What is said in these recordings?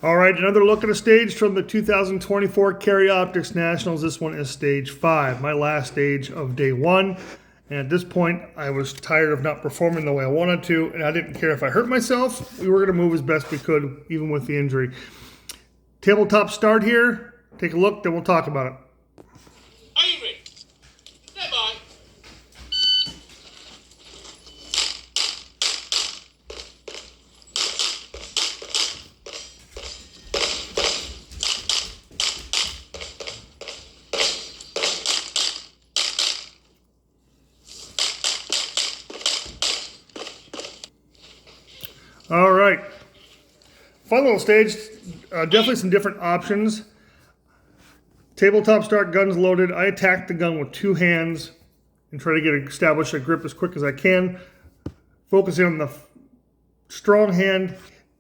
All right, another look at a stage from the 2024 Carry Optics Nationals. This one is stage 5, my last stage of day 1. And at this point, I was tired of not performing the way I wanted to, and I didn't care if I hurt myself. We were going to move as best we could, even with the injury. Tabletop start here. Take a look, then we'll talk about it. Are you ready? Stand by. All right. Fun little stage. Definitely some different options. Tabletop start, guns loaded. I attack the gun with 2 hands and try to establish a grip as quick as I can. Focusing on the strong hand.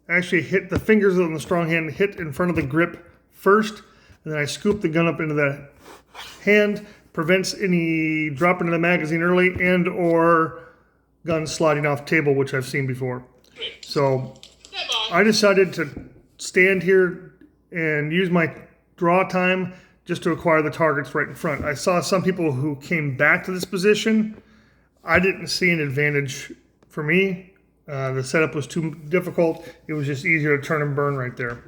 Actually hit the fingers on the strong hand, hit in front of the grip first. And then I scoop the gun up into the hand. Prevents any drop into the magazine early and or guns sliding off table, which I've seen before. So I decided to stand here and use my draw time just to acquire the targets right in front. I saw some people who came back to this position. I didn't see an advantage for me. The setup was too difficult. It was just easier to turn and burn right there.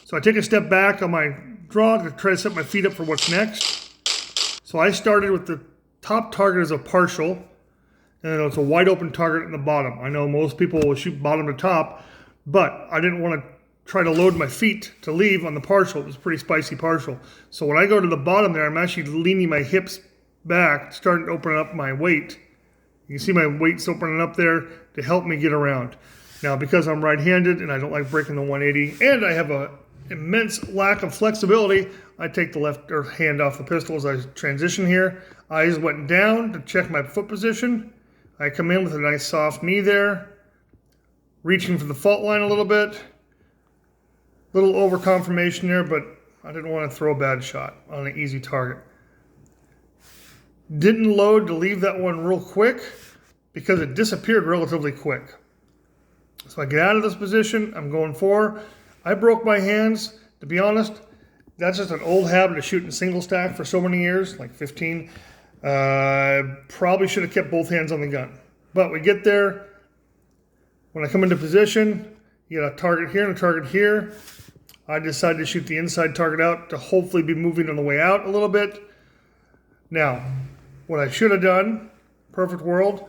So I take a step back on my draw to try to set my feet up for what's next. So I started with the top target as a partial. And it's a wide open target in the bottom. I know most people will shoot bottom to top, but I didn't want to try to load my feet to leave on the partial. It was a pretty spicy partial. So when I go to the bottom there, I'm actually leaning my hips back, starting to open up my weight. You can see my weight's opening up there to help me get around. Now, because I'm right-handed and I don't like breaking the 180, and I have an immense lack of flexibility, I take the left hand off the pistol as I transition here. Eyes went down to check my foot position. I come in with a nice soft knee there, reaching for the fault line a little bit. Little over confirmation there, but I didn't want to throw a bad shot on an easy target. Didn't load to leave that one real quick because it disappeared relatively quick. So I get out of this position, I'm going for. I broke my hands. To be honest, that's just an old habit of shooting single stack for so many years, like 15. Probably should have kept both hands on the gun. But we get there. When I come into position, you got a target here and a target here. I decided to shoot the inside target out to hopefully be moving on the way out a little bit. Now, what I should have done, perfect world,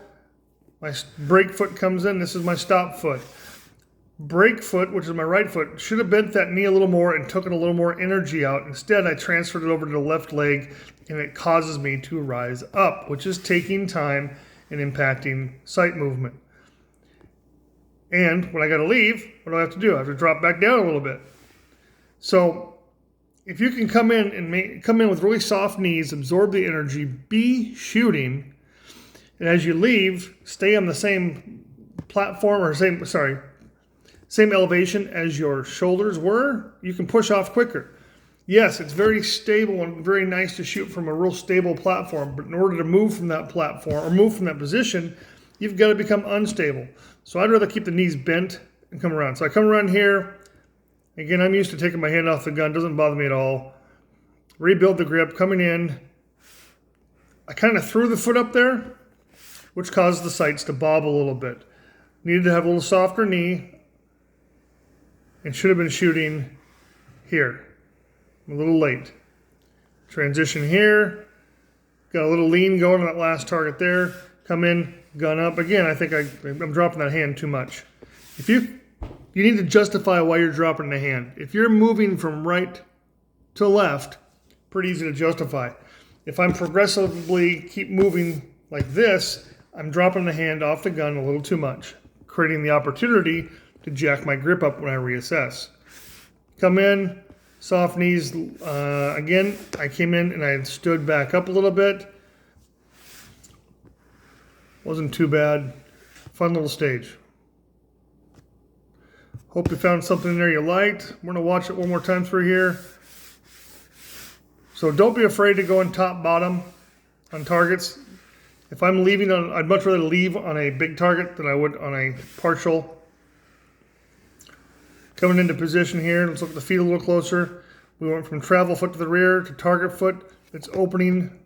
my brake foot comes in. This is my stop foot. Brake foot, which is my right foot, should have bent that knee a little more and took a little more energy out. Instead, I transferred it over to the left leg, and it causes me to rise up, which is taking time and impacting sight movement. And when I got to leave, what do I have to do? I have to drop back down a little bit. So if you can come in and come in with really soft knees, absorb the energy, be shooting, and as you leave, stay on the same platform or same elevation as your shoulders were, you can push off quicker. Yes, it's very stable and very nice to shoot from a real stable platform, but in order to move from that platform or move from that position, you've got to become unstable. So I'd rather keep the knees bent and come around. So I come around here. Again, I'm used to taking my hand off the gun. Doesn't bother me at all. Rebuild the grip, coming in. I kind of threw the foot up there, which caused the sights to bob a little bit. Needed to have a little softer knee and should have been shooting here. I'm a little late. Transition here. Got a little lean going on that last target there. Come in, gun up. Again, I think I'm dropping that hand too much. If you need to justify why you're dropping the hand. If you're moving from right to left, pretty easy to justify. If I'm progressively keep moving like this, I'm dropping the hand off the gun a little too much, creating the opportunity to jack my grip up when I reassess. Come in, soft knees. Again, I came in and I stood back up a little bit. Wasn't too bad. Fun little stage. Hope you found something in there you liked. We're going to watch it one more time through here. So don't be afraid to go in top bottom on targets. If I'm leaving on, I'd much rather leave on a big target than I would on a partial. Coming into position here, let's look at the feet a little closer. We went from travel foot to the rear to target foot. Its opening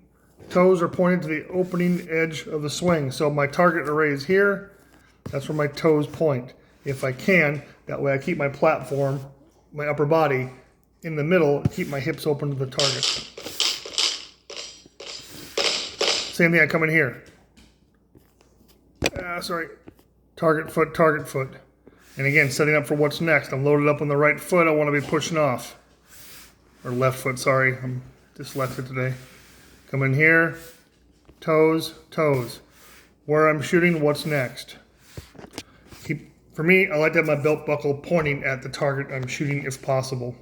toes are pointed to the opening edge of the swing. So my target array is here. That's where my toes point. If I can, that way I keep my platform, my upper body, in the middle, keep my hips open to the target. Same thing, I come in here. Target foot. And again, setting up for what's next. I'm loaded up on the right foot, I want to be pushing off. Or left foot, sorry, I'm dyslexic today. Come in here, toes. Where I'm shooting, what's next? For me, I like to have my belt buckle pointing at the target I'm shooting if possible.